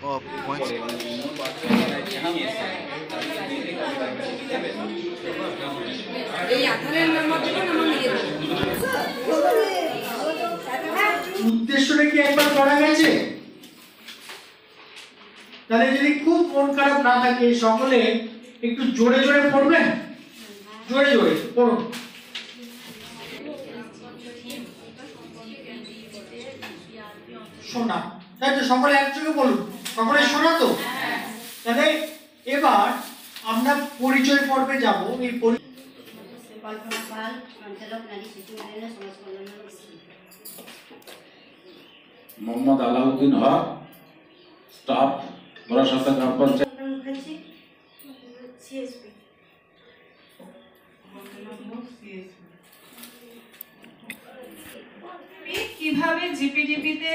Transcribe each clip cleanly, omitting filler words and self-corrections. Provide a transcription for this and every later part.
points. উদ্দেশ্যটা কি একবার পড়া গেছে? তাহলে যদি খুব মন খারাপ না থাকে সকলে একটু জোরে জোরে পড়বেন, জোরে জোরে পড়ুন। শোনা, তাই তো? সকলে একযোগে বলুন, সকলে শোনা তো? তাহলে এবার আমরা পরিচয় পর্বে যাব। এই কল্পনা পাল, সঞ্চালক নারী শিশু উন্নয়ন সমাজ কল্যাণ। মোহাম্মদ আলাউদ্দিন হক, স্টাফ বড়াসাতা গ্রাম পঞ্চায়েত। কিভাবে জিপিডিপিতে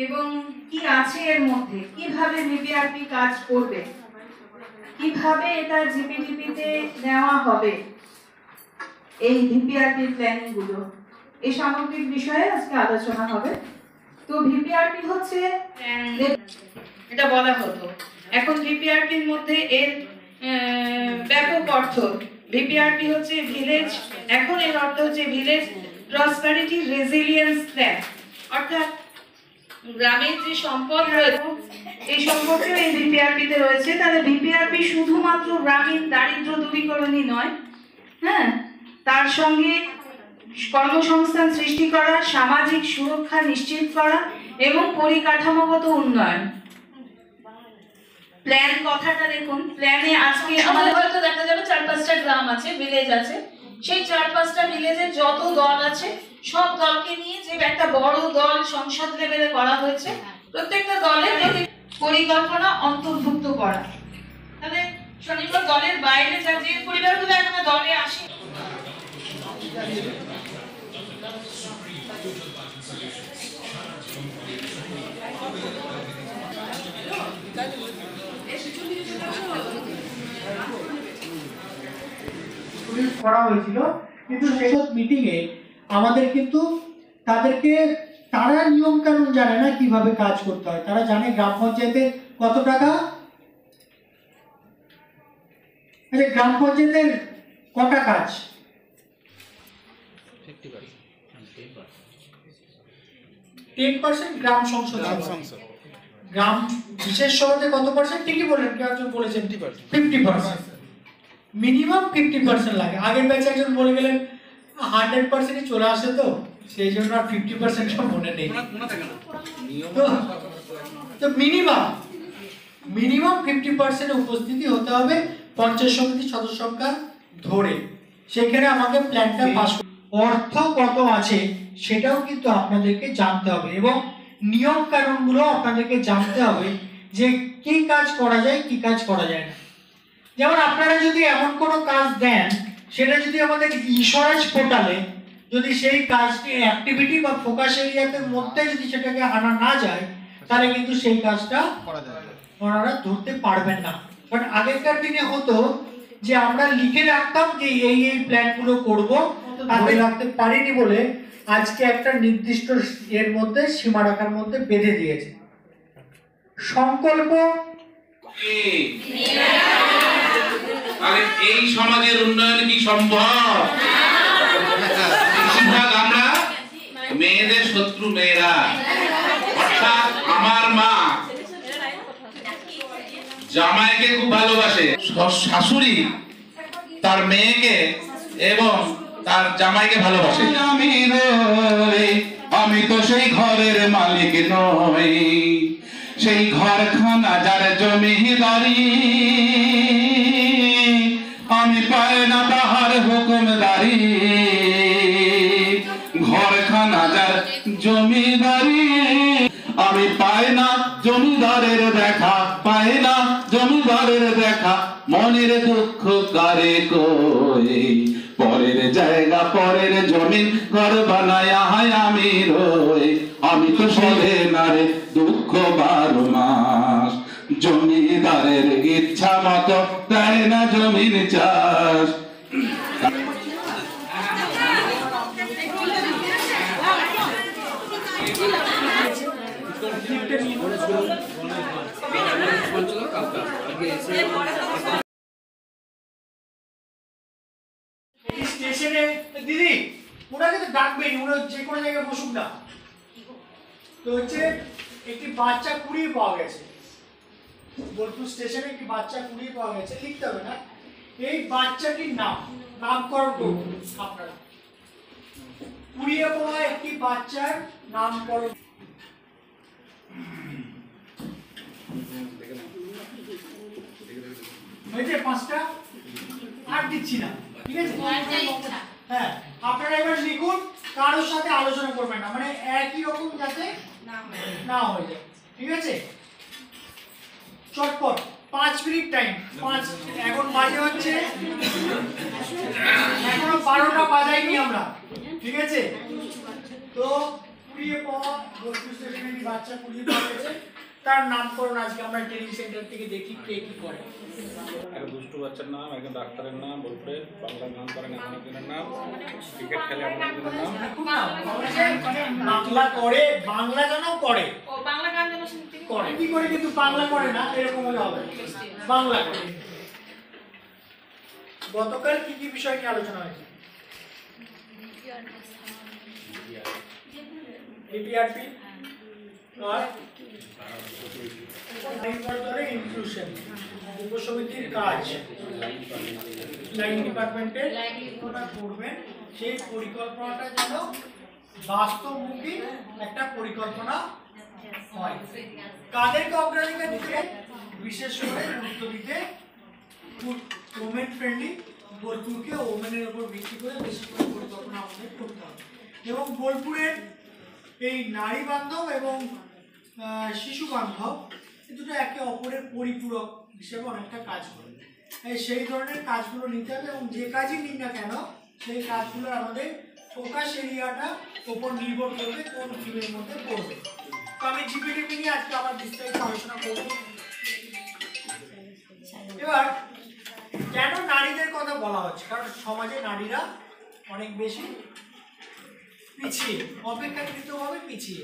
এবং কি আছে এর মধ্যে, কিভাবে ভিপিআরপি কাজ করবে, কিভাবে এটা জিপিডিপিতে নেওয়া হবে, এই ভিপিআরপি প্ল্যানিং গুলো, এই সামগ্রিক বিষয়ে আজকে আলোচনা হবে। তো ভিপিআরপি হচ্ছে, এটা বলা হতো, এখন ভিপিআরপির মধ্যে এর ব্যাপক অর্থ। ভিপিআরপি হচ্ছে ভিলেজ, এখন এর অর্থ হচ্ছে ভিলেজ প্রসপারিটি রেজিলিয়েন্স প্ল্যান, অর্থাৎ গ্রামের যে সম্পদ রয়েছে এই সম্পদটিও এই ভিপিআরপিতে রয়েছে। তাহলে ভিপিআরপি শুধুমাত্র গ্রামীণ দারিদ্র্য দূরীকরণই নয়, হ্যাঁ, তার সঙ্গে কর্মসংস্থান সৃষ্টি করা, সামাজিক সুরক্ষা নিশ্চিত করা এবং পরিকাঠামোগত উন্নয়ন। প্ল্যান কথাটা দেখুন, প্ল্যানে আজকে আমাদের হয়তো দেখা যাবে 4-5টা গ্রাম আছে, ভিলেজ আছে, সেই 4-5টা ভিলেজের যত দল আছে সব দলকে নিয়ে যে একটা বড় দল সংসদ লেভেলে করা হয়েছে, প্রত্যেকটা দলের পরিকল্পনা অন্তর্ভুক্ত করা। তাহলে শনিবার দলের বাইরে যা যে পরিবারগুলো এখনো দলে আসে, করা হয়েছিল, কিন্তু সেই মিটিং এ আমাদের কিন্তু তারা নিয়ম কানুন জানে না কিভাবে কাজ করতে হয়। তারা জানে গ্রাম পঞ্চায়েতে কত টাকা, আচ্ছা গ্রাম পঞ্চায়েতের কটা কাজ, 10% গ্রাম সংসদ, গ্রাম বিশেষ সভাতে কত পার্সেন্ট? ঠিকই বললেন, কেউ একজন বলেছেন 50%, মিনিমাম 50% লাগে। আগের ব্যাচে একজন বলে গেলেন 100%ই চলে আসে, তো সেই জন্য আর 50%টা মনে নেই। তো মিনিমাম 50% উপস্থিতি হতে হবে পঞ্চায়েত সমিতির সদস্য সংখ্যা ধরে। সেখানে আমাকে প্ল্যানটা পাস, অর্থ কত আছে সেটাও কিন্তু আপনাদেরকে জানতে হবে এবং নিয়ম কানুনগুলো আপনাদেরকে জানতে হবে যে কি কাজ করা যায়, কি কাজ করা যায় না। যেমন আপনারা যদি এমন কোনো কাজ দেন, সেটা যদি আমাদের ইস্বরাজ পোর্টালে যদি সেই কাজটি অ্যাক্টিভিটি বা ফোকাস এরিয়াতে মধ্যে যদি সেটাকে আনা না যায়, তাহলে কিন্তু সেই কাজটা ওনারা ধরতে পারবেন না। বাট আগেকার দিনে হতো যে আমরা লিখে রাখতাম যে এই প্ল্যানগুলো করব, ধরে রাখতে পারিনি বলে আজকে একটা নির্দিষ্ট এর মধ্যে সীমারেখার মধ্যে বেঁধে দিয়েছে। সংকল্প এই সমাজের উন্নয়ন কি সম্ভব? বেশিরভাগ আমরা মেয়েদের শত্রু মেয়েরা, অর্থাৎ আমার মা জামাইকে খুব ভালোবাসে, শাশুড়ি তার মেয়েকে এবং তার জামাইকে ভালোবাসে। আমি তো সেই ঘরের মালিক নই, সেই ঘরখানা যার জমিদারি, আমি পাই না তাহার হুকুমদারি। ঘরখানা যার জমিদারি, আমি পাই না জমিদারের দেখা, পাই না জমিদারের দেখা। মনের দুঃখ কারে কই, পরের জায়গা পরের জমিন ঘর বানায় আমি রই। আমি তো সহে নারে দুঃখ 12 মাস, জমিদারের ইচ্ছা মতো দেয় না জমিন চাষ। স্টেশনে দিদি ওনাকে তো ডাকবেই, ওরা যে কোনো জায়গায় বসুক না। তো হচ্ছে একটি বাচ্চা কুড়িয়ে পাওয়া গেছে, বোলপুর স্টেশনে একটি বাচ্চা কুড়িয়ে পাওয়া গেছে, লিখতে হবে না। এই বাচ্চাটির নামকরণ করুন আপনারা। কুড়িয়ে পাওয়া একটি বাচ্চার নামকরণ হয়েছে 5টা, আর দিচ্ছি না, ঠিক আছে? হ্যাঁ, আপনারা এবার লিখুন, কারোর সাথে আলোচনা করবেন না, মানে একই রকম যাতে না হয়ে যায়, ঠিক আছে? চটপট 5 মিনিট টাইম। এখন বাজে হচ্ছে, এখনো 12টা বাজাইনি আমরা, ঠিক আছে? তো কুড়িয়ে পাওয়া বোলপুর স্টেশনে বাচ্চা কুড়িয়ে পাওয়া গেছে, তার নামকরণ আজকে আমরা ট্রেনিং সেন্টার থেকে দেখি কে কি করে। এক দুষ্টু বাচ্চার নাম, একজন ডাক্তারের নাম, বোলপুরে বাংলার নাম করেন এমন একজনের নাম, ক্রিকেট খেলে এমন একজনের নাম। বাংলা করে, বাংলা যেন করে, ও বাংলা গান যেন শুনতে করে কি করে, কিন্তু বাংলা করে না, এরকম হলে হবে, বাংলা করে। গতকাল কি কি বিষয় নিয়ে আলোচনা হয়েছে? বিপিআরপি আর ইনক্লুশন, উপসমিতির কাজ, লাইন ডিপার্টমেন্টের করবেন। সেই পরিকল্পনাটা যেন বাস্তবমুখী একটা পরিকল্পনা হয়। কাদেরকে অগ্রাধিকার দিতে, বিশেষ করে গুরুত্ব দিতে ওমেন ফ্রেন্ডলি বোলপুরকে ওমেনের উপর ভিত্তি করে বেশি করে পরিকল্পনা আমাদের করতে হবে। এবং বোলপুরের এই নারী বান্ধব এবং শিশু বান্ধব এই দুটো একে অপরের পরিপূরক হিসেবে অনেকটা কাজ করে। সেই ধরনের কাজগুলো নিতে হবে, এবং যে কাজই নিই না কেন সেই কাজগুলো আমাদের ফোকাস এরিয়াটা ওপর নির্ভর করবে কোন থিমের মধ্যে পড়বে। তো আমি জিপিডিপি নিয়ে আজকে আবার বিস্তারিত আলোচনা করব। এবার কেন নারীদের কথা বলা হচ্ছে? কারণ সমাজে নারীরা অনেক বেশি পিছিয়ে, অপেক্ষাকৃতভাবে পিছিয়ে।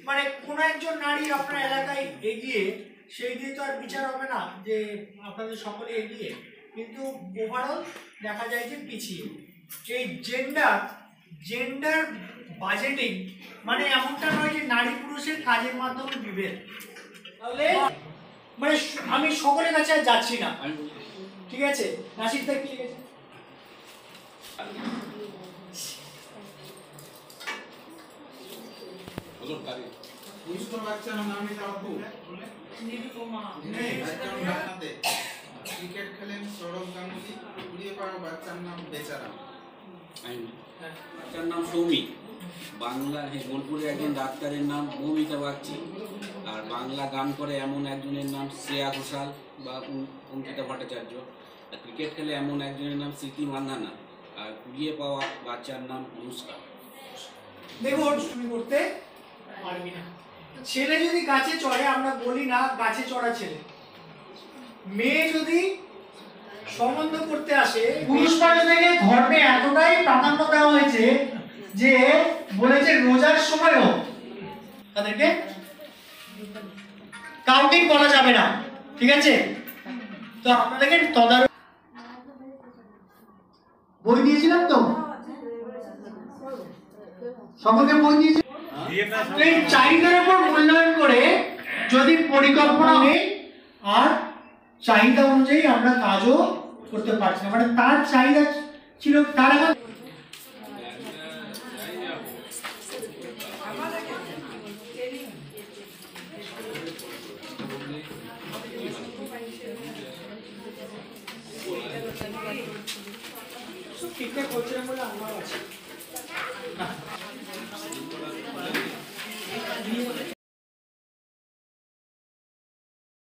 মানে কোনো একজন নারী আপনার এলাকায় এগিয়ে, সেই দিয়ে তো আর বিচার হবে না যে আপনাদের সকলে এগিয়ে, কিন্তু ওভারঅল দেখা যায় যে পিছিয়ে। এই জেন্ডার বাজেটিং মানে এমনটা নয় যে নারী পুরুষের কাজের মাধ্যমে বিভেদ। তাহলে মানে আমি সকলের কাছে আর যাচ্ছি না, ঠিক আছে? নাসিকদা কি লিখেছে? ক্রিকেট খেলেন সৌরভ গাঙ্গুলি, কুড়িয়ে পাওয়া বাচ্চার নাম বেচারাম। বাচ্চার নাম সৌমি। বাংলা বোলপুরে একজন ডাক্তারের নাম মৌমিতা বাগচি। আর বাংলা গান করে এমন একজনের নাম শ্রেয়া ঘোষাল বা অঙ্কিতা ভট্টাচার্য। আর ক্রিকেট খেলে এমন একজনের নাম স্মৃতি মান্ধানা। আর কুড়িয়ে পাওয়া বাচ্চার নাম অনুষ্কা। দেখুন, তুমি করতে পারবি না। ছেলে যদি গাছে চড়ে, আমরা বলি না গাছে চড়া ছেলে। মেয়ে যদি সম্বন্ধ করতে আসে, পুরুষ থেকে ধর্মে এতটাই প্রাধান্য দেওয়া হয়েছে যে বলেছে রোজার সময়ও তাদেরকে কাউন্টিং করা যাবে না, ঠিক আছে? তো আপনাদেরকে বই দিয়েছিলাম তো, সকলকে বই দিয়েছি। এই চাহিদার উপর মূল্যায়ন করে যদি পরিকল্পনা নেই, আর চাহিদা অনুযায়ী আমরা কাজও করতে পারছি না। মানে তার চাহিদা ছিল, তার এখন ঠিকঠাক হচ্ছে না বলে আমার আছে।